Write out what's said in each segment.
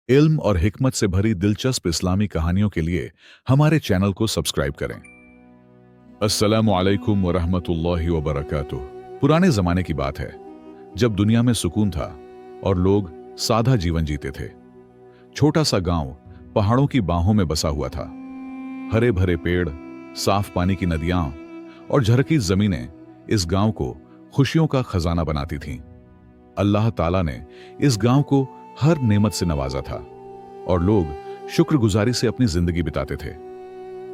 इल्म और हिकमत से भरी दिलचस्प इस्लामी कहानियों के लिए हमारे चैनल को सब्सक्राइब करें। अस्सलामु अलैकुम वरहमतुल्लाहि वबरकातुह। पुराने जमाने की बात है, जब दुनिया में सुकून था और लोग सादा जीवन जीते थे। छोटा सा गांव पहाड़ों की बाहों में बसा हुआ था। हरे भरे पेड़, साफ पानी की नदियां और झरकी जमीनें इस गांव को खुशियों का खजाना बनाती थीं। अल्लाह ताला ने इस गांव को हर नेमत से नवाजा था और लोग शुक्रगुजारी से अपनी जिंदगी बिताते थे।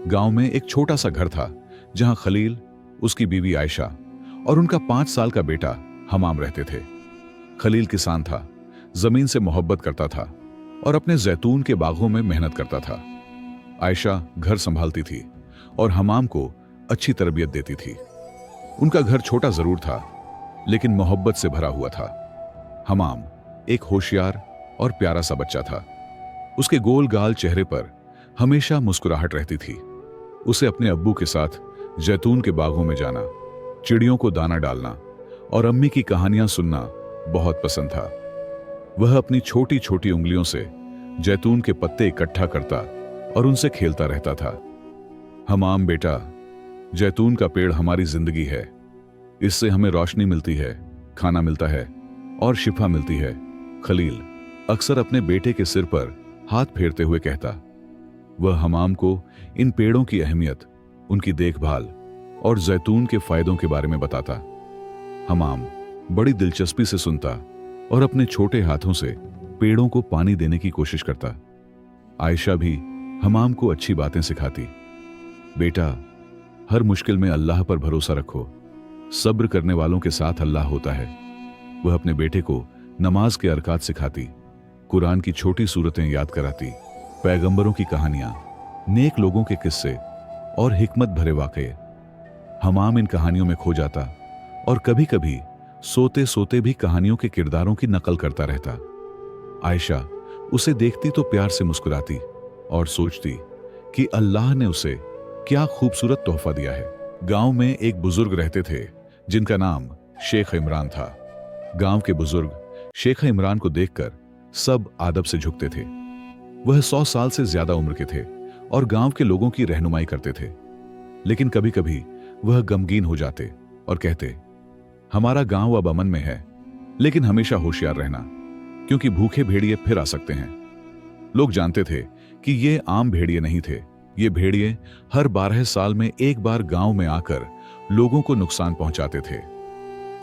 गांव में एक छोटा सा घर था जहां खलील, उसकी बीवी आयशा और उनका 5 साल का बेटा हमाम रहते थे। खलील किसान था, जमीन से मोहब्बत करता था और अपने जैतून के बागों में मेहनत करता था। आयशा घर संभालती थी और हमाम को अच्छी तरबियत देती थी। उनका घर छोटा जरूर था, लेकिन मोहब्बत से भरा हुआ था। हमाम एक होशियार और प्यारा सा बच्चा था। उसके गोल गाल चेहरे पर हमेशा मुस्कुराहट रहती थी। उसे अपने अब्बू के साथ जैतून के बागों में जाना, चिड़ियों को दाना डालना और अम्मी की कहानियां सुनना बहुत पसंद था। वह अपनी छोटी छोटी उंगलियों से जैतून के पत्ते इकट्ठा करता और उनसे खेलता रहता था। हमाम बेटा, जैतून का पेड़ हमारी जिंदगी है। इससे हमें रोशनी मिलती है, खाना मिलता है और शिफा मिलती है। खलील अक्सर अपने बेटे के सिर पर हाथ फेरते हुए कहता। वह हमाम को इन पेड़ों की अहमियत, उनकी देखभाल और जैतून के फायदों के बारे में बताता। हमाम बड़ी दिलचस्पी से सुनता और अपने छोटे हाथों से पेड़ों को पानी देने की कोशिश करता। आयशा भी हमाम को अच्छी बातें सिखाती। बेटा, हर मुश्किल में अल्लाह पर भरोसा रखो। सब्र करने वालों के साथ अल्लाह होता है। वह अपने बेटे को नमाज के अरकात सिखाती, कुरान की छोटी सूरतें याद कराती, पैगंबरों की कहानियां, नेक लोगों के किस्से और हिकमत भरे वाकये। हमाम इन कहानियों में खो जाता और कभी कभी सोते सोते भी कहानियों के किरदारों की नकल करता रहता। आयशा उसे देखती तो प्यार से मुस्कुराती और सोचती कि अल्लाह ने उसे क्या खूबसूरत तोहफा दिया है। गांव में एक बुजुर्ग रहते थे जिनका नाम शेख इमरान था। गांव के बुजुर्ग शेख इमरान को देखकर सब आदब से झुकते थे। वह 100 साल से ज्यादा उम्र के थे और गांव के लोगों की रहनुमाई करते थे। लेकिन कभी कभी वह गमगीन हो जाते और कहते, हमारा गांव अब अमन में है, लेकिन हमेशा होशियार रहना, क्योंकि भूखे भेड़िए फिर आ सकते हैं। लोग जानते थे कि ये आम भेड़िए नहीं थे। ये भेड़िए हर 12 साल में एक बार गांव में आकर लोगों को नुकसान पहुंचाते थे।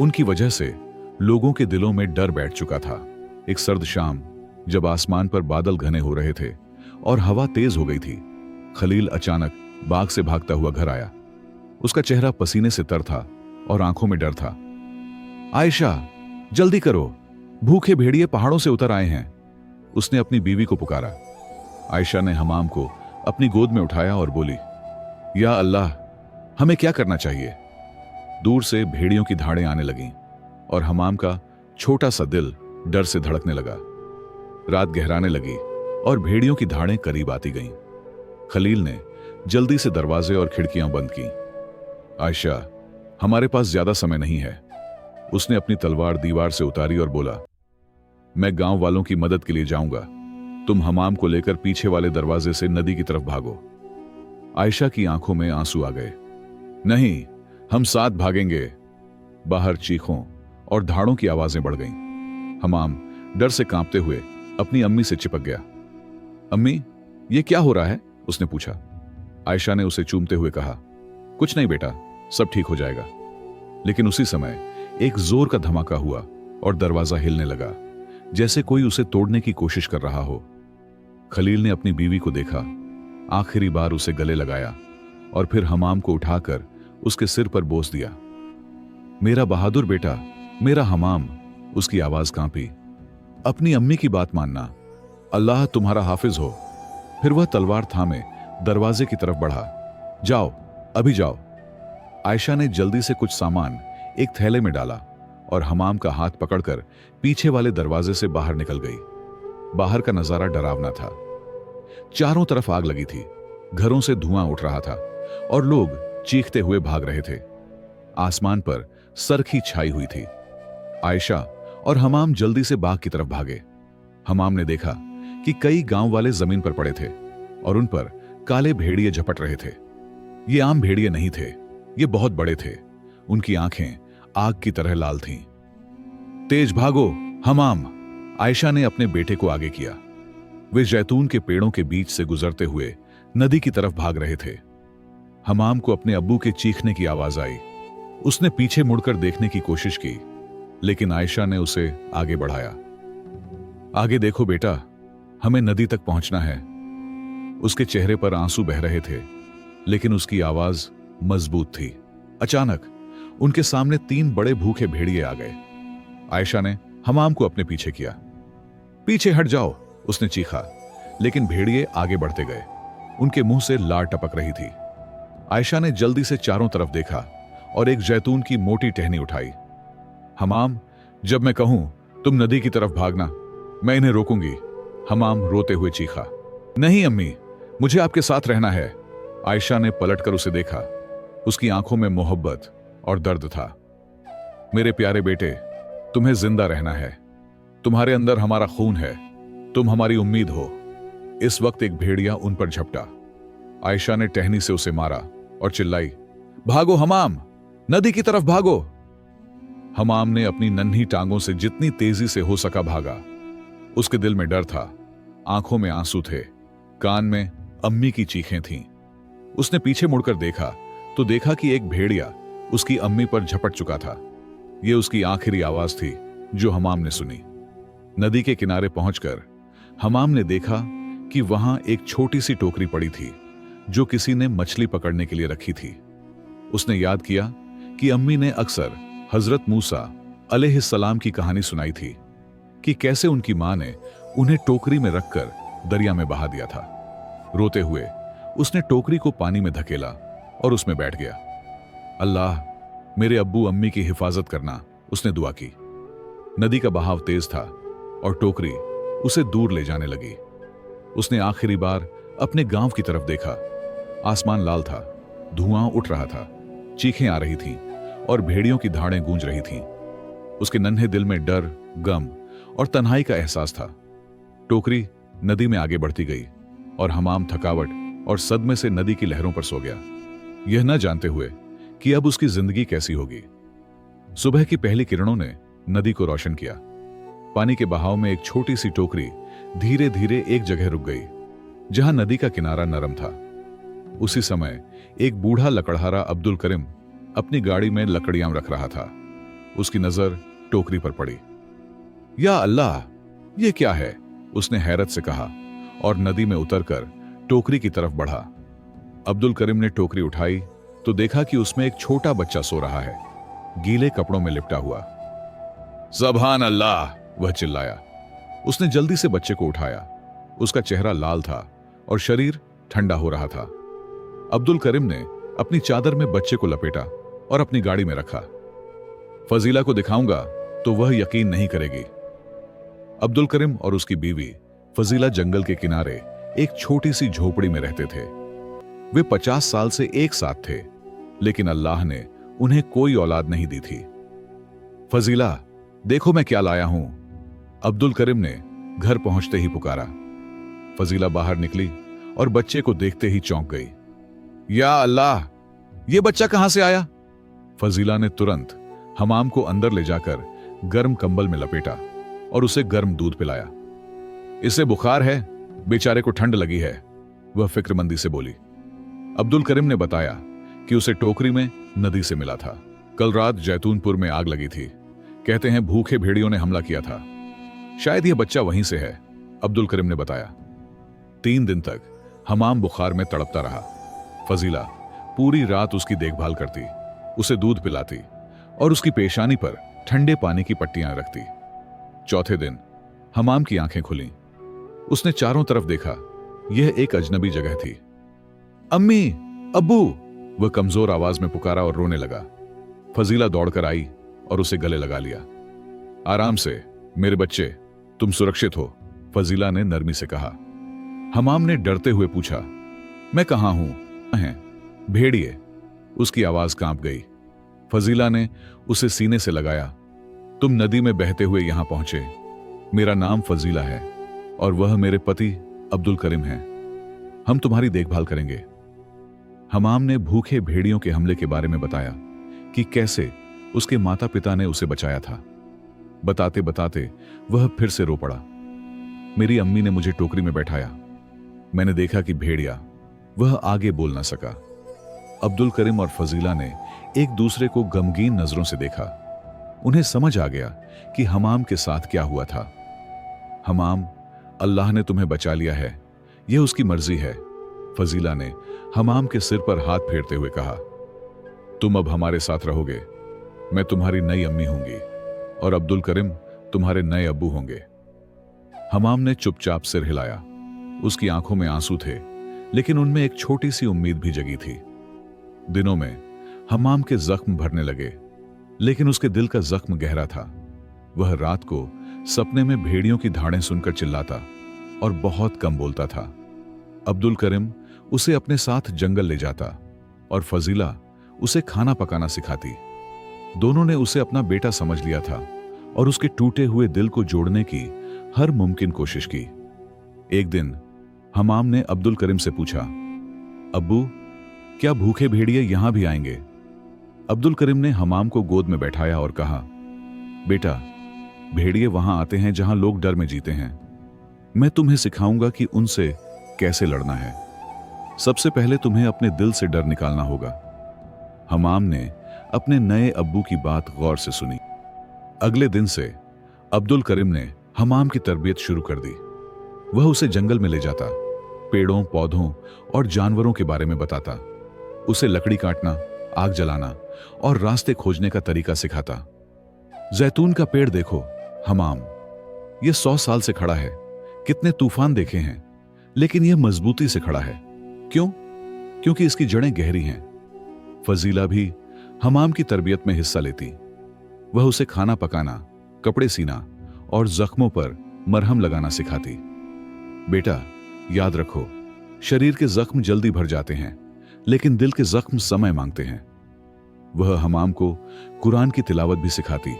उनकी वजह से लोगों के दिलों में डर बैठ चुका था। एक सर्द शाम, जब आसमान पर बादल घने हो रहे थे और हवा तेज हो गई थी, खलील अचानक बाग से भागता हुआ घर आया। उसका चेहरा पसीने से तर था और आंखों में डर था। आयशा, जल्दी करो, भूखे भेड़िए पहाड़ों से उतर आए हैं। उसने अपनी बीवी को पुकारा। आयशा ने हमाम को अपनी गोद में उठाया और बोली, या अल्लाह, हमें क्या करना चाहिए? दूर से भेड़ियों की धाड़ें आने लगीं और हमाम का छोटा सा दिल डर से धड़कने लगा। रात गहराने लगी और भेड़ियों की धाड़ें करीब आती गईं। खलील ने जल्दी से दरवाजे और खिड़कियां बंद की। आयशा, हमारे पास ज्यादा समय नहीं है। उसने अपनी तलवार दीवार से उतारी और बोला, मैं गांव वालों की मदद के लिए जाऊंगा। तुम हमाम को लेकर पीछे वाले दरवाजे से नदी की तरफ भागो। आयशा की आंखों में आंसू आ गए। नहीं, हम साथ भागेंगे। बाहर चीखों और धाड़ों की आवाजें बढ़ गईं। हमाम डर से कांपते हुए अपनी अम्मी से चिपक गया। अम्मी, ये क्या हो रहा है? उसने पूछा। आयशा ने उसे चूमते हुए कहा, कुछ नहीं बेटा, सब ठीक हो जाएगा। लेकिन उसी समय एक जोर का धमाका हुआ और दरवाजा हिलने लगा, जैसे कोई उसे तोड़ने की कोशिश कर रहा हो। खलील ने अपनी बीवी को देखा, आखिरी बार उसे गले लगाया और फिर हमाम को उठाकर उसके सिर पर बोस दिया। मेरा बहादुर बेटा, मेरा हमाम। उसकी आवाज कांपी। अपनी अम्मी की बात मानना, अल्लाह तुम्हारा हाफिज हो। फिर वह तलवार थामे दरवाजे की तरफ बढ़ा। जाओ, अभी जाओ। आयशा ने जल्दी से कुछ सामान एक थैले में डाला और हमाम का हाथ पकड़कर पीछे वाले दरवाजे से बाहर निकल गई। बाहर का नजारा डरावना था। चारों तरफ आग लगी थी, घरों से धुआं उठ रहा था और लोग चीखते हुए भाग रहे थे। आसमान पर सरखी छाई हुई थी। आयशा और हमाम जल्दी से बाग की तरफ भागे। हमाम ने देखा कि कई गांव वाले जमीन पर पड़े थे और उन पर काले भेड़िए झपट रहे थे। ये आम भेड़िए नहीं थे, ये बहुत बड़े थे। उनकी आंखें आग की तरह लाल थीं। तेज भागो हमाम, आयशा ने अपने बेटे को आगे किया। वे जैतून के पेड़ों के बीच से गुजरते हुए नदी की तरफ भाग रहे थे। हमाम को अपने अब्बू के चीखने की आवाज आई। उसने पीछे मुड़कर देखने की कोशिश की, लेकिन आयशा ने उसे आगे बढ़ाया। आगे देखो बेटा, हमें नदी तक पहुंचना है। उसके चेहरे पर आंसू बह रहे थे, लेकिन उसकी आवाज मजबूत थी। अचानक उनके सामने 3 बड़े भूखे भेड़िए आ गए। आयशा ने हमाम को अपने पीछे किया। पीछे हट जाओ, उसने चीखा, लेकिन भेड़िए आगे बढ़ते गए। उनके मुंह से लार टपक रही थी। आयशा ने जल्दी से चारों तरफ देखा और एक जैतून की मोटी टहनी उठाई। हमाम, जब मैं कहूं तुम नदी की तरफ भागना, मैं इन्हें रोकूंगी। हमाम रोते हुए चीखा। नहीं अम्मी, मुझे आपके साथ रहना है। आयशा ने पलटकर उसे देखा। उसकी आंखों में मोहब्बत और दर्द था। मेरे प्यारे बेटे, तुम्हें जिंदा रहना है। तुम्हारे अंदर हमारा खून है, तुम हमारी उम्मीद हो। इस वक्त एक भेड़िया उन पर झपटा। आयशा ने टहनी से उसे मारा और चिल्लाई, भागो हमाम, नदी की तरफ भागो। हमाम ने अपनी नन्ही टांगों से जितनी तेजी से हो सका भागा। उसके दिल में डर था, आंखों में आंसू थे, कान में अम्मी की चीखें थीं। उसने पीछे मुड़कर देखा तो देखा कि एक भेड़िया उसकी अम्मी पर झपट चुका था। यह उसकी आखिरी आवाज थी जो हमाम ने सुनी। नदी के किनारे पहुंचकर हमाम ने देखा कि वहां एक छोटी सी टोकरी पड़ी थी जो किसी ने मछली पकड़ने के लिए रखी थी। उसने याद किया कि अम्मी ने अक्सर हजरत मूसा अलैहिस्सलाम की कहानी सुनाई थी कि कैसे उनकी मां ने उन्हें टोकरी में रखकर दरिया में बहा दिया था। रोते हुए उसने टोकरी को पानी में धकेला और उसमें बैठ गया। अल्लाह, मेरे अब्बू अम्मी की हिफाजत करना, उसने दुआ की। नदी का बहाव तेज था और टोकरी उसे दूर ले जाने लगी। उसने आखिरी बार अपने गांव की तरफ देखा। आसमान लाल था, धुआं उठ रहा था, चीखें आ रही थीं और भेड़ियों की धाड़ें गूंज रही थीं। उसके नन्हे दिल में डर, गम और तन्हाई का एहसास था। टोकरी नदी में आगे बढ़ती गई और हमाम थकावट और सदमे से नदी की लहरों पर सो गया, यह न जानते हुए कि अब उसकी जिंदगी कैसी होगी। सुबह की पहली किरणों ने नदी को रोशन किया। पानी के बहाव में एक छोटी सी टोकरी धीरे धीरे एक जगह रुक गई जहां नदी का किनारा नरम था। उसी समय एक बूढ़ा लकड़हारा अब्दुल करीम अपनी गाड़ी में लकड़ियां रख रहा था। उसकी नजर टोकरी पर पड़ी। या अल्लाह, यह क्या है? उसने हैरत से कहा और नदी में उतरकर टोकरी की तरफ बढ़ा। अब्दुल करीम ने टोकरी उठाई तो देखा कि उसमें एक छोटा बच्चा सो रहा है, गीले कपड़ों में लिपटा हुआ। सुभान अल्लाह, वह चिल्लाया। उसने जल्दी से बच्चे को उठाया। उसका चेहरा लाल था और शरीर ठंडा हो रहा था। अब्दुल करीम ने अपनी चादर में बच्चे को लपेटा और अपनी गाड़ी में रखा। फजीला को दिखाऊंगा तो वह यकीन नहीं करेगी। अब्दुल करीम और उसकी बीवी फजीला जंगल के किनारे एक छोटी सी झोपड़ी में रहते थे। वे 50 साल से एक साथ थे, लेकिन अल्लाह ने उन्हें कोई औलाद नहीं दी थी। फजीला, देखो मैं क्या लाया हूं, अब्दुल करीम ने घर पहुंचते ही पुकारा। फजीला बाहर निकली और बच्चे को देखते ही चौंक गई। या अल्लाह, ये बच्चा कहां से आया? फजीला ने तुरंत हमाम को अंदर ले जाकर गर्म कंबल में लपेटा और उसे गर्म दूध पिलाया। इसे बुखार है, बेचारे को ठंड लगी है, वह फिक्रमंदी से बोली। अब्दुल करीम ने बताया कि उसे टोकरी में नदी से मिला था। कल रात जैतूनपुर में आग लगी थी। कहते हैं भूखे भेड़ियों ने हमला किया था। शायद यह बच्चा वहीं से है, अब्दुल करीम ने बताया। 3 दिन तक हमाम बुखार में तड़पता रहा। फजीला पूरी रात उसकी देखभाल करती, उसे दूध पिलाती और उसकी पेशानी पर ठंडे पानी की पट्टियां रखती। चौथे दिन हमाम की आंखें खुलीं। उसने चारों तरफ देखा। यह एक अजनबी जगह थी। अम्मी, अब्बू, वह कमजोर आवाज में पुकारा और रोने लगा। फजीला दौड़कर आई और उसे गले लगा लिया। आराम से मेरे बच्चे, तुम सुरक्षित हो, फजीला ने नरमी से कहा। हमाम ने डरते हुए पूछा, मैं कहां हूं? हैं भेड़िए, उसकी आवाज कांप गई। फजीला ने उसे सीने से लगाया। तुम नदी में बहते हुए यहां पहुंचे। मेरा नाम फजीला है और वह मेरे पति अब्दुल करीम हैं। हम तुम्हारी देखभाल करेंगे। हमाम ने भूखे भेड़ियों के हमले के बारे में बताया कि कैसे उसके माता पिता ने उसे बचाया था। बताते बताते वह फिर से रो पड़ा। मेरी अम्मी ने मुझे टोकरी में बैठाया। मैंने देखा कि भेड़िया, वह आगे बोल ना सका। अब्दुल करीम और फजीला ने एक दूसरे को गमगीन नजरों से देखा। उन्हें समझ आ गया कि हमाम के साथ क्या हुआ था। हमाम, अल्लाह ने तुम्हें बचा लिया है, यह उसकी मर्जी है, फजीला ने हमाम के सिर पर हाथ फेरते हुए कहा। तुम अब हमारे साथ रहोगे। मैं तुम्हारी नई अम्मी होंगी और अब्दुल करीम तुम्हारे नए अब्बू होंगे। हमाम ने चुपचाप सिर हिलाया। उसकी आंखों में आंसू थे, लेकिन उनमें एक छोटी सी उम्मीद भी जगी थी। दिनों में हमाम के जख्म भरने लगे, लेकिन उसके दिल का जख्म गहरा था। वह रात को सपने में भेड़ियों की धाड़ें सुनकर चिल्लाता और बहुत कम बोलता था। अब्दुल करीम उसे अपने साथ जंगल ले जाता और फजीला उसे खाना पकाना सिखाती। दोनों ने उसे अपना बेटा समझ लिया था और उसके टूटे हुए दिल को जोड़ने की हर मुमकिन कोशिश की। एक दिन हमाम ने अब्दुल करीम से पूछा, अब्बू, क्या भूखे भेड़िए यहां भी आएंगे? अब्दुल करीम ने हमाम को गोद में बैठाया और कहा, बेटा, भेड़िए वहां आते हैं जहां लोग डर में जीते हैं। मैं तुम्हें सिखाऊंगा कि उनसे कैसे लड़ना है। सबसे पहले तुम्हें अपने दिल से डर निकालना होगा। हमाम ने अपने नए अब्बू की बात गौर से सुनी। अगले दिन से अब्दुल करीम ने हमाम की तरबियत शुरू कर दी। वह उसे जंगल में ले जाता, पेड़ों, पौधों और जानवरों के बारे में बताता। उसे लकड़ी काटना, आग जलाना और रास्ते खोजने का तरीका सिखाता। जैतून का पेड़ देखो हमाम, यह 100 साल से खड़ा है। कितने तूफान देखे हैं, लेकिन यह मजबूती से खड़ा है। क्यों? क्योंकि इसकी जड़ें गहरी हैं। फजीला भी हमाम की तरबियत में हिस्सा लेती। वह उसे खाना पकाना, कपड़े सीना और जख्मों पर मरहम लगाना सिखाती। बेटा, याद रखो, शरीर के जख्म जल्दी भर जाते हैं, लेकिन दिल के जख्म समय मांगते हैं। वह हमाम को कुरान की तिलावत भी सिखाती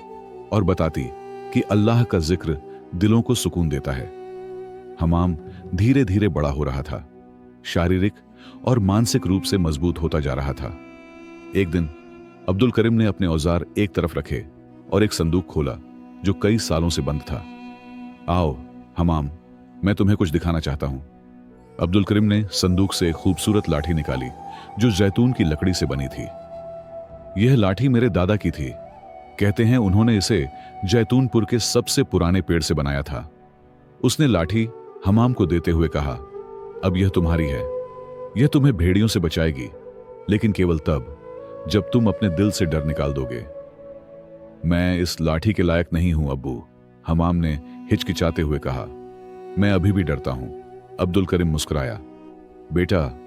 और बताती कि अल्लाह का जिक्र दिलों को सुकून देता है। हमाम धीरे धीरे बड़ा हो रहा था, शारीरिक और मानसिक रूप से मजबूत होता जा रहा था। एक दिन अब्दुल करीम ने अपने औजार एक तरफ रखे और एक संदूक खोला जो कई सालों से बंद था। आओ हमाम, मैं तुम्हें कुछ दिखाना चाहता हूं। अब्दुल करीम ने संदूक से एक खूबसूरत लाठी निकाली जो जैतून की लकड़ी से बनी थी। यह लाठी मेरे दादा की थी। कहते हैं उन्होंने इसे जैतूनपुर के सबसे पुराने पेड़ से बनाया था। उसने लाठी हमाम को देते हुए कहा, अब यह तुम्हारी है। यह तुम्हें भेड़ियों से बचाएगी, लेकिन केवल तब जब तुम अपने दिल से डर निकाल दोगे। मैं इस लाठी के लायक नहीं हूं अब्बू, हमाम ने हिचकिचाते हुए कहा। मैं अभी भी डरता हूं। अब्दुल करीम मुस्कुराया। बेटा,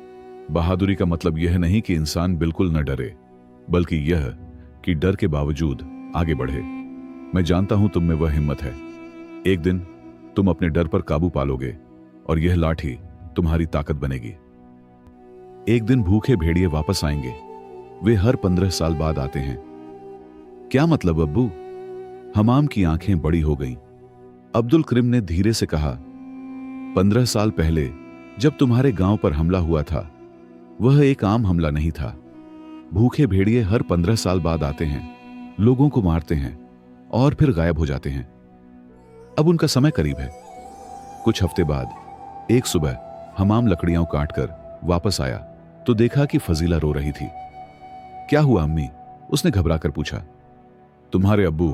बहादुरी का मतलब यह नहीं कि इंसान बिल्कुल न डरे, बल्कि यह कि डर के बावजूद आगे बढ़े। मैं जानता हूं तुम में वह हिम्मत है। एक दिन तुम अपने डर पर काबू पालोगे और यह लाठी तुम्हारी ताकत बनेगी। एक दिन भूखे भेड़िए वापस आएंगे। वे हर 15 साल बाद आते हैं। क्या मतलब अब्बू? हमाम की आंखें बड़ी हो गईं। अब्दुल करीम ने धीरे से कहा, 15 साल पहले जब तुम्हारे गांव पर हमला हुआ था, वह एक आम हमला नहीं था। भूखे भेड़िए हर 15 साल बाद आते हैं, लोगों को मारते हैं और फिर गायब हो जाते हैं। अब उनका समय करीब है। कुछ हफ्ते बाद एक सुबह हमाम लकड़ियां काटकर वापस आया तो देखा कि फजीला रो रही थी। क्या हुआ अम्मी? उसने घबराकर पूछा। तुम्हारे अब्बू,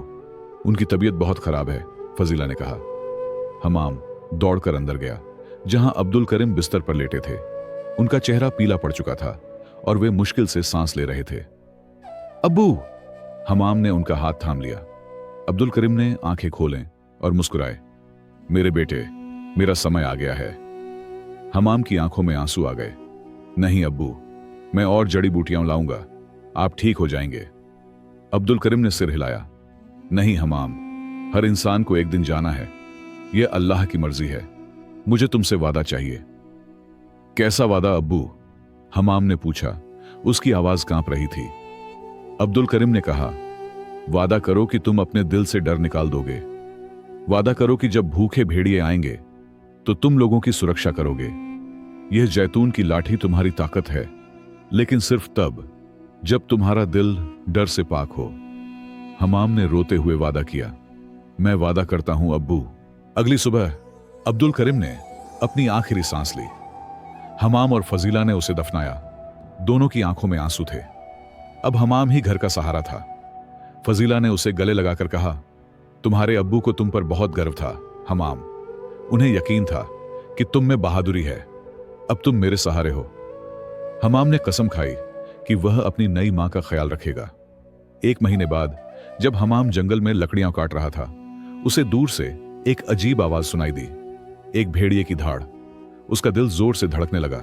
उनकी तबीयत बहुत खराब है, फजीला ने कहा। हमाम दौड़कर अंदर गया, जहां अब्दुल करीम बिस्तर पर लेटे थे। उनका चेहरा पीला पड़ चुका था और वे मुश्किल से सांस ले रहे थे। अब्बू! हमाम ने उनका हाथ थाम लिया। अब्दुल करीम ने आंखें खोलें और मुस्कुराए। मेरे बेटे, मेरा समय आ गया है। हमाम की आंखों में आंसू आ गए। नहीं अब्बू, मैं और जड़ी बूटियां लाऊंगा, आप ठीक हो जाएंगे। अब्दुल करीम ने सिर हिलाया। नहीं हमाम, हर इंसान को एक दिन जाना है। यह अल्लाह की मर्जी है। मुझे तुमसे वादा चाहिए। कैसा वादा अब्बू? हमाम ने पूछा। उसकी आवाज कांप रही थी। अब्दुल करीम ने कहा, वादा करो कि तुम अपने दिल से डर निकाल दोगे। वादा करो कि जब भूखे भेड़िए आएंगे तो तुम लोगों की सुरक्षा करोगे। यह जैतून की लाठी तुम्हारी ताकत है, लेकिन सिर्फ तब जब तुम्हारा दिल डर से पाक हो। हमाम ने रोते हुए वादा किया। मैं वादा करता हूं अब्बू। अगली सुबह अब्दुल करीम ने अपनी आखिरी सांस ली। हमाम और फजीला ने उसे दफनाया। दोनों की आंखों में आंसू थे। अब हमाम ही घर का सहारा था। फजीला ने उसे गले लगाकर कहा, तुम्हारे अब्बू को तुम पर बहुत गर्व था हमाम। उन्हें यकीन था कि तुम में बहादुरी है। अब तुम मेरे सहारे हो। हमाम ने कसम खाई कि वह अपनी नई मां का ख्याल रखेगा। 1 महीने बाद जब हमाम जंगल में लकड़ियां काट रहा था, उसे दूर से एक अजीब आवाज सुनाई दी। एक भेड़िए की धाड़। उसका दिल जोर से धड़कने लगा,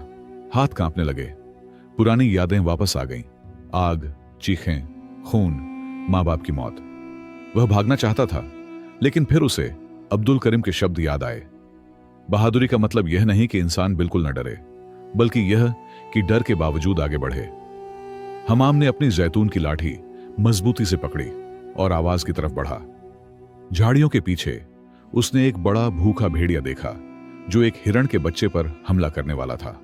हाथ कांपने लगे। पुरानी यादें वापस आ गईं। आग, चीखें, खून, मां बाप की मौत। वह भागना चाहता था, लेकिन फिर उसे अब्दुल करीम के शब्द याद आए। बहादुरी का मतलब यह नहीं कि इंसान बिल्कुल न डरे, बल्कि यह कि डर के बावजूद आगे बढ़े। हमाम ने अपनी जैतून की लाठी मजबूती से पकड़ी और आवाज की तरफ बढ़ा। झाड़ियों के पीछे उसने एक बड़ा भूखा भेड़िया देखा जो एक हिरण के बच्चे पर हमला करने वाला था।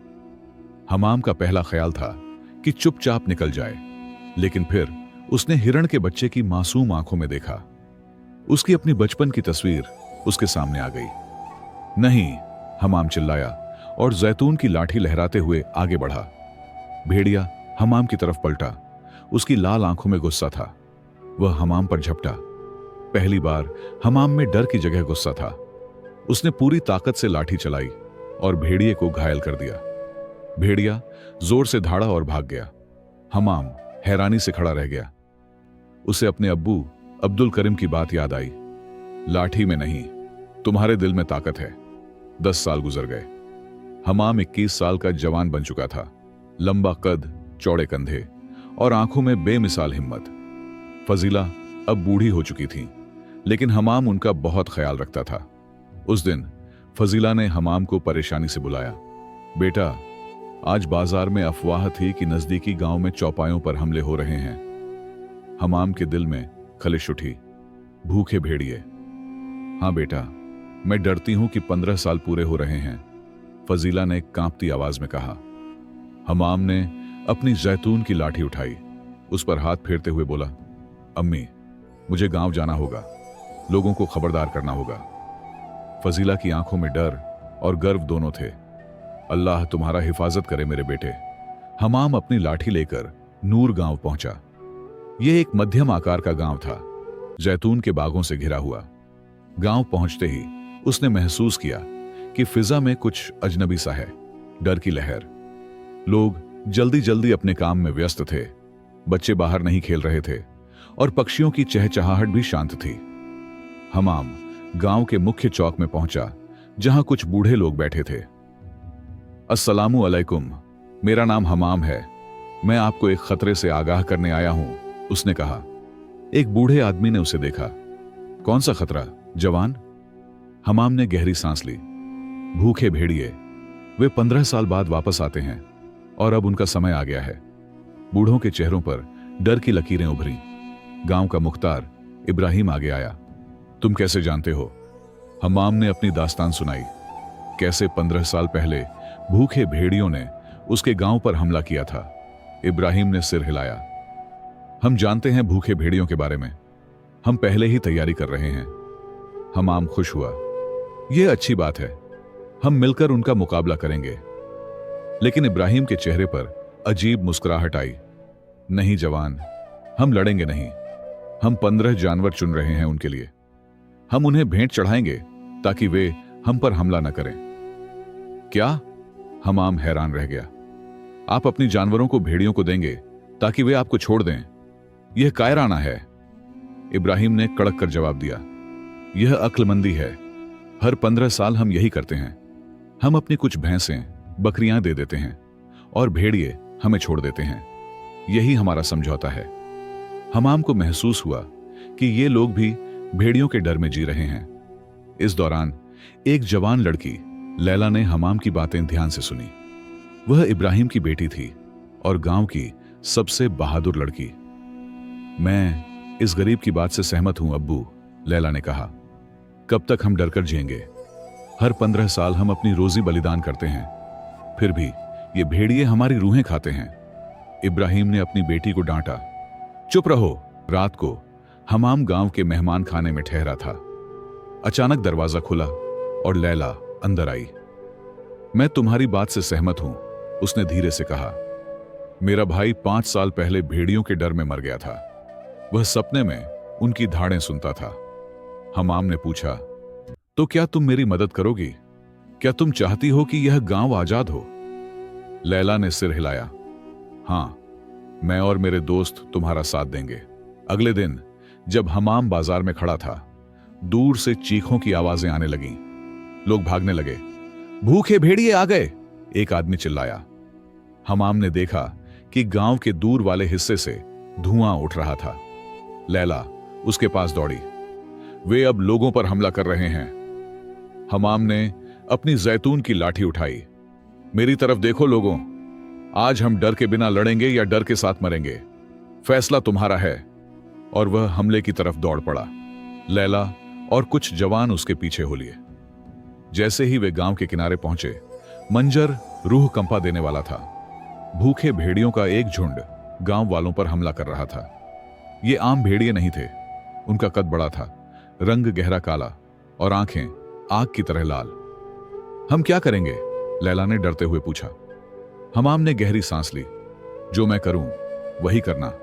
हमाम का पहला ख्याल था कि चुपचाप निकल जाए, लेकिन फिर उसने हिरण के बच्चे की मासूम आंखों में देखा। उसकी अपनी बचपन की तस्वीर उसके सामने आ गई। नहीं, हमाम चिल्लाया और जैतून की लाठी लहराते हुए आगे बढ़ा। भेड़िया हमाम की तरफ पलटा। उसकी लाल आंखों में गुस्सा था। वह हमाम पर झपटा। पहली बार हमाम में डर की जगह गुस्सा था। उसने पूरी ताकत से लाठी चलाई और भेड़िए को घायल कर दिया। भेड़िया जोर से धाड़ा और भाग गया। हमाम हैरानी से खड़ा रह गया। उसे अपने अब्बू अब्दुल करीम की बात याद आई। लाठी में नहीं, तुम्हारे दिल में ताकत है। 10 साल गुजर गए। हमाम 21 साल का जवान बन चुका था। लंबा कद, चौड़े कंधे और आंखों में बेमिसाल हिम्मत। फजीला अब बूढ़ी हो चुकी थी, लेकिन हमाम उनका बहुत ख्याल रखता था। उस दिन फजीला ने हमाम को परेशानी से बुलाया। बेटा, आज बाजार में अफवाह थी कि नजदीकी गांव में चौपायों पर हमले हो रहे हैं। हमाम के दिल में खलिश उठी। भूखे भेड़िए। हाँ बेटा, मैं डरती हूं कि 15 साल पूरे हो रहे हैं, फजीला ने कांपती आवाज में कहा। हमाम ने अपनी जैतून की लाठी उठाई, उस पर हाथ फेरते हुए बोला, अम्मी, मुझे गांव जाना होगा। लोगों को खबरदार करना होगा। फजीला की आंखों में डर और गर्व दोनों थे। अल्लाह तुम्हारा हिफाजत करे मेरे बेटे। हमाम अपनी लाठी लेकर नूर गांव पहुंचा। यह एक मध्यम आकार का गांव था, जैतून के बागों से घिरा हुआ। गांव पहुंचते ही उसने महसूस किया कि फिजा में कुछ अजनबी सा है। डर की लहर। लोग जल्दी जल्दी अपने काम में व्यस्त थे। बच्चे बाहर नहीं खेल रहे थे और पक्षियों की चहचहाहट भी शांत थी। हमाम गांव के मुख्य चौक में पहुंचा, जहां कुछ बूढ़े लोग बैठे थे। अस्सलामु अलैकुम, मेरा नाम हमाम है। मैं आपको एक खतरे से आगाह करने आया हूं, उसने कहा। एक बूढ़े आदमी ने उसे देखा। कौन सा खतरा, जवान? हमाम ने गहरी सांस ली। भूखे भेड़िए, वे 15 साल बाद वापस आते हैं और अब उनका समय आ गया है। बूढ़ों के चेहरों पर डर की लकीरें उभरी। गांव का मुख्तार इब्राहिम आगे आया। तुम कैसे जानते हो? हमाम ने अपनी दास्तान सुनाई। कैसे 15 साल पहले भूखे भेड़ियों ने उसके गांव पर हमला किया था। इब्राहिम ने सिर हिलाया। हम जानते हैं भूखे भेड़ियों के बारे में। हम पहले ही तैयारी कर रहे हैं। हमाम खुश हुआ। यह अच्छी बात है। हम मिलकर उनका मुकाबला करेंगे। लेकिन इब्राहिम के चेहरे पर अजीब मुस्कुराहट आई। नहीं जवान, हम लड़ेंगे नहीं। हम 15 जानवर चुन रहे हैं उनके लिए। हम उन्हें भेंट चढ़ाएंगे ताकि वे हम पर हमला न करें। क्या? हमाम हैरान रह गया। आप अपनी जानवरों को भेड़ियों को देंगे ताकि वे आपको छोड़ दें? यह कायराना है। इब्राहिम ने कड़क कर जवाब दिया। यह अक्लमंदी है। हर 15 साल हम यही करते हैं। हम अपनी कुछ भैंसें, बकरियां दे देते हैं और भेड़िए हमें छोड़ देते हैं। यही हमारा समझौता है। हमाम को महसूस हुआ कि ये लोग भी भेड़ियों के डर में जी रहे हैं। इस दौरान एक जवान लड़की लैला ने हमाम की बातें ध्यान से सुनी। वह इब्राहिम की बेटी थी और गांव की सबसे बहादुर लड़की। मैं इस गरीब की बात से सहमत हूं अब्बू, लैला ने कहा। कब तक हम डरकर जिएंगे? हर 15 साल हम अपनी रोजी बलिदान करते हैं, फिर भी ये भेड़िए हमारी रूहें खाते हैं। इब्राहिम ने अपनी बेटी को डांटा। चुप रहो। रात को हमाम गांव के मेहमान खाने में ठहरा था। अचानक दरवाजा खुला और लैला अंदर आई। मैं तुम्हारी बात से सहमत हूं, उसने धीरे से कहा। मेरा भाई 5 साल पहले भेड़ियों के डर में मर गया था। वह सपने में उनकी धाड़ें सुनता था। हमाम ने पूछा, तो क्या तुम मेरी मदद करोगी? क्या तुम चाहती हो कि यह गांव आजाद हो? लैला ने सिर हिलाया। हां, मैं और मेरे दोस्त तुम्हारा साथ देंगे। अगले दिन जब हमाम बाजार में खड़ा था, दूर से चीखों की आवाजें आने लगीं। लोग भागने लगे। भूखे भेड़िए आ गए, एक आदमी चिल्लाया। हमाम ने देखा कि गांव के दूर वाले हिस्से से धुआं उठ रहा था। लैला उसके पास दौड़ी। वे अब लोगों पर हमला कर रहे हैं। हमाम ने अपनी जैतून की लाठी उठाई। मेरी तरफ देखो लोगों, आज हम डर के बिना लड़ेंगे या डर के साथ मरेंगे, फैसला तुम्हारा है। और वह हमले की तरफ दौड़ पड़ा। लैला और कुछ जवान उसके पीछे हो लिए। जैसे ही वे गांव के किनारे पहुंचे, मंजर रूह कंपा देने वाला था। भूखे भेड़ियों का एक झुंड गांव वालों पर हमला कर रहा था। ये आम भेड़िए नहीं थे। उनका कद बड़ा था, रंग गहरा काला और आंखें आग की तरह लाल। हम क्या करेंगे? लैला ने डरते हुए पूछा। हमाम ने गहरी सांस ली। जो मैं करूं वही करना।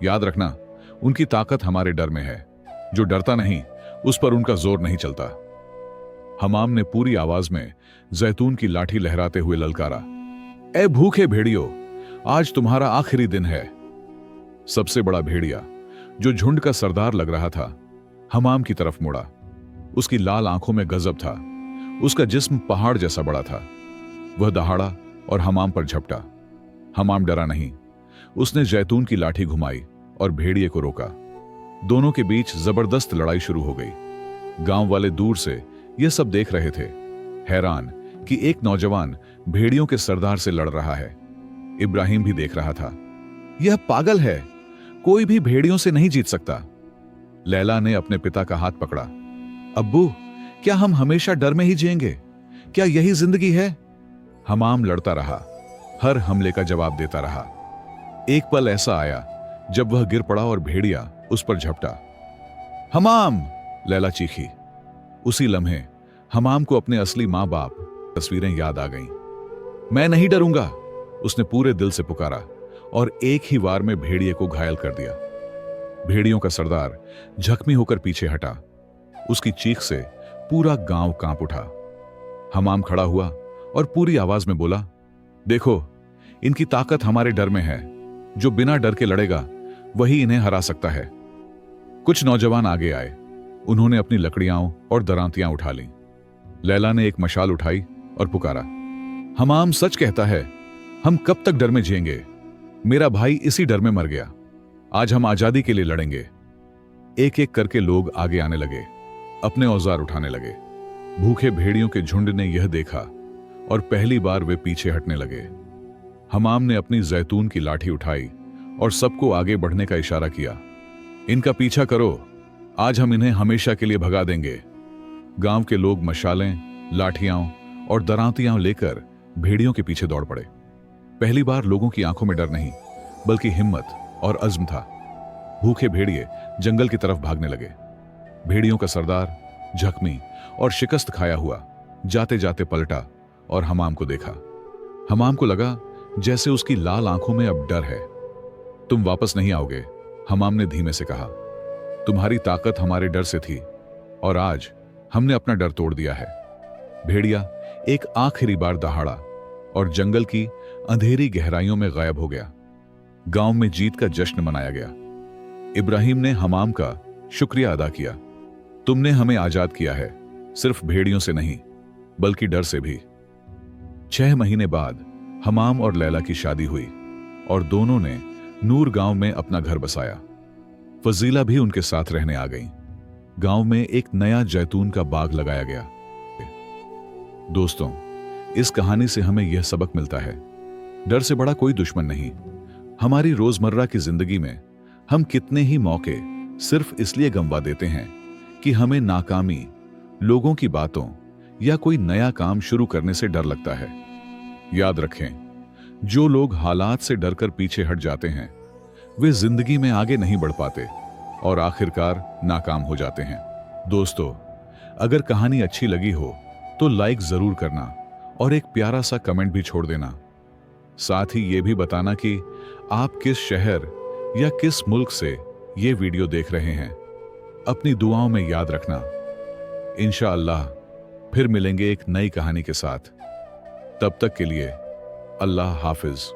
याद रखना, उनकी ताकत हमारे डर में है। जो डरता नहीं, उस पर उनका जोर नहीं चलता। हमाम ने पूरी आवाज में जैतून की लाठी लहराते हुए ललकारा, ए भूखे भेड़ियों, आज तुम्हारा आखिरी दिन है। सबसे बड़ा भेड़िया, जो झुंड का सरदार लग रहा था, हमाम की तरफ मुड़ा। उसकी लाल आंखों में गजब था। उसका जिस्म पहाड़ जैसा बड़ा था। वह दहाड़ा और हमाम पर झपटा। हमाम डरा नहीं। उसने जैतून की लाठी घुमाई और भेड़िए को रोका। दोनों के बीच जबरदस्त लड़ाई शुरू हो गई। गांव वाले दूर से यह सब देख रहे थे, हैरान कि एक नौजवान भेड़ियों के सरदार से लड़ रहा है। इब्राहिम भी देख रहा था। यह पागल है, कोई भी भेड़ियों से नहीं जीत सकता। लैला ने अपने पिता का हाथ पकड़ा। अब्बू, क्या हम हमेशा डर में ही जिएंगे? क्या यही जिंदगी है? हमाम लड़ता रहा, हर हमले का जवाब देता रहा। एक पल ऐसा आया जब वह गिर पड़ा और भेड़िया उस पर झपटा। हमाम! लैला चीखी। उसी लम्हे हमाम को अपने असली मां बाप तस्वीरें याद आ गईं। मैं नहीं डरूंगा, उसने पूरे दिल से पुकारा और एक ही वार में भेड़िए को घायल कर दिया। भेड़ियों का सरदार जख्मी होकर पीछे हटा। उसकी चीख से पूरा गांव कांप उठा। हमाम खड़ा हुआ और पूरी आवाज में बोला, देखो, इनकी ताकत हमारे डर में है। जो बिना डर के लड़ेगा वही इन्हें हरा सकता है। कुछ नौजवान आगे आए। उन्होंने अपनी लकड़ियां और दरांतियां उठा लीं। लैला ने एक मशाल उठाई और पुकारा, हमाम सच कहता है, हम कब तक डर में जिएंगे? मेरा भाई इसी डर में मर गया। आज हम आजादी के लिए लड़ेंगे। एक एक करके लोग आगे आने लगे, अपने औजार उठाने लगे। भूखे भेड़ियों के झुंड ने यह देखा और पहली बार वे पीछे हटने लगे। हमाम ने अपनी जैतून की लाठी उठाई और सबको आगे बढ़ने का इशारा किया। इनका पीछा करो, आज हम इन्हें हमेशा के लिए भगा देंगे। गांव के लोग मशालें, लाठियां और दरांतियां लेकर भेड़ियों के पीछे दौड़ पड़े। पहली बार लोगों की आंखों में डर नहीं, बल्कि हिम्मत और अज़्म था। भूखे भेड़िए जंगल की तरफ भागने लगे। भेड़ियों का सरदार जख्मी और शिकस्त खाया हुआ जाते जाते पलटा और हमाम को देखा। हमाम को लगा जैसे उसकी लाल आंखों में अब डर है। तुम वापस नहीं आओगे, हमाम ने धीमे से कहा। तुम्हारी ताकत हमारे डर से थी और आज हमने अपना डर तोड़ दिया है। भेड़िया एक आखिरी बार दहाड़ा और जंगल की अंधेरी गहराइयों में गायब हो गया। गांव में जीत का जश्न मनाया गया। इब्राहिम ने हमाम का शुक्रिया अदा किया। तुमने हमें आजाद किया है, सिर्फ भेड़ियों से नहीं बल्कि डर से भी। 6 महीने बाद हमाम और लैला की शादी हुई और दोनों ने नूर गांव में अपना घर बसाया। फजीला भी उनके साथ रहने आ गई। गांव में एक नया जैतून का बाग लगाया गया। दोस्तों, इस कहानी से हमें यह सबक मिलता है, डर से बड़ा कोई दुश्मन नहीं। हमारी रोजमर्रा की जिंदगी में हम कितने ही मौके सिर्फ इसलिए गंवा देते हैं कि हमें नाकामी, लोगों की बातों या कोई नया काम शुरू करने से डर लगता है। याद रखें, जो लोग हालात से डरकर पीछे हट जाते हैं वे जिंदगी में आगे नहीं बढ़ पाते और आखिरकार नाकाम हो जाते हैं। दोस्तों, अगर कहानी अच्छी लगी हो तो लाइक जरूर करना और एक प्यारा सा कमेंट भी छोड़ देना। साथ ही ये भी बताना कि आप किस शहर या किस मुल्क से ये वीडियो देख रहे हैं। अपनी दुआओं में याद रखना। इंशाअल्लाह फिर मिलेंगे एक नई कहानी के साथ। तब तक के लिए अल्लाह हाफिज।